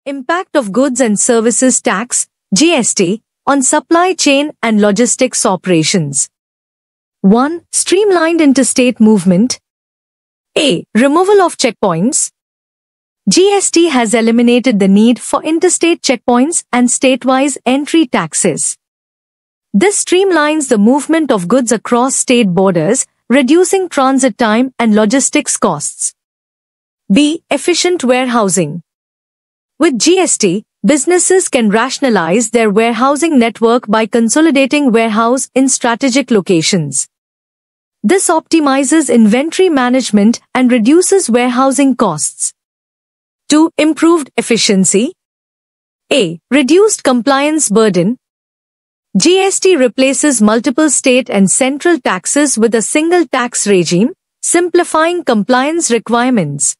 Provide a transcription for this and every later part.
Impact of Goods and Services Tax, GST, on supply chain and logistics operations. 1. Streamlined interstate movement. A. Removal of checkpoints. GST has eliminated the need for interstate checkpoints and state-wise entry taxes. This streamlines the movement of goods across state borders, reducing transit time and logistics costs. B. Efficient warehousing. With GST, businesses can rationalize their warehousing network by consolidating warehouse in strategic locations. This optimizes inventory management and reduces warehousing costs. 2. Improved efficiency. A. Reduced compliance burden. GST replaces multiple state and central taxes with a single tax regime, simplifying compliance requirements.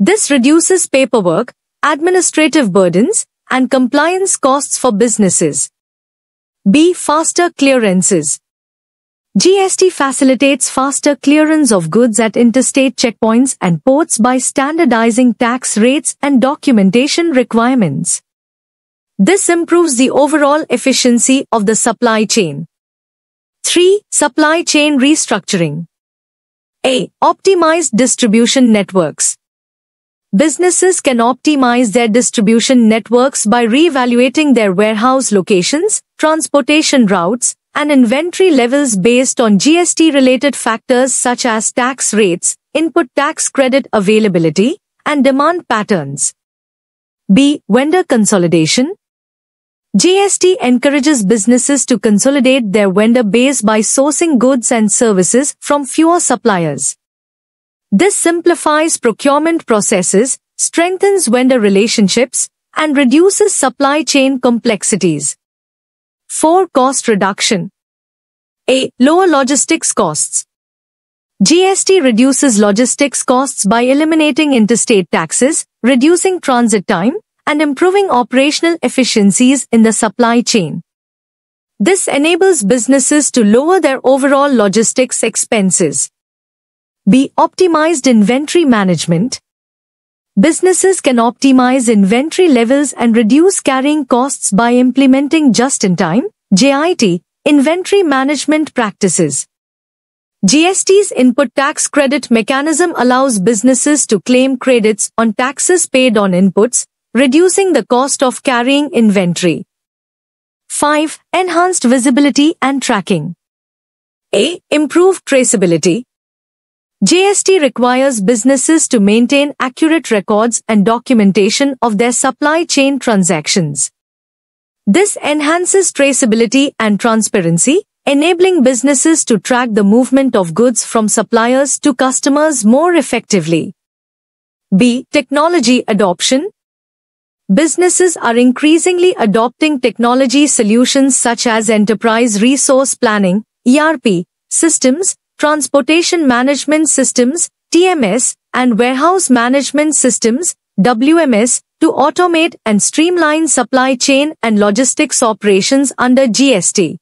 This reduces paperwork, administrative burdens, and compliance costs for businesses. B. Faster clearances. GST facilitates faster clearance of goods at interstate checkpoints and ports by standardizing tax rates and documentation requirements. This improves the overall efficiency of the supply chain. 3. Supply chain restructuring. A. Optimized distribution networks. Businesses can optimize their distribution networks by reevaluating their warehouse locations, transportation routes, and inventory levels based on GST-related factors such as tax rates, input tax credit availability, and demand patterns. B. Vendor consolidation. GST encourages businesses to consolidate their vendor base by sourcing goods and services from fewer suppliers. This simplifies procurement processes, strengthens vendor relationships, and reduces supply chain complexities. 4. Cost reduction. A. Lower logistics costs. GST reduces logistics costs by eliminating interstate taxes, reducing transit time, and improving operational efficiencies in the supply chain. This enables businesses to lower their overall logistics expenses. B. Optimized inventory management. Businesses can optimize inventory levels and reduce carrying costs by implementing just-in-time (JIT) inventory management practices. GST's input tax credit mechanism allows businesses to claim credits on taxes paid on inputs, reducing the cost of carrying inventory. 5. Enhanced visibility and tracking. A. Improved traceability. GST requires businesses to maintain accurate records and documentation of their supply chain transactions. This enhances traceability and transparency, enabling businesses to track the movement of goods from suppliers to customers more effectively. B. Technology adoption. Businesses are increasingly adopting technology solutions such as enterprise resource planning, ERP, systems, transportation management systems, TMS, and warehouse management systems, WMS, to automate and streamline supply chain and logistics operations under GST.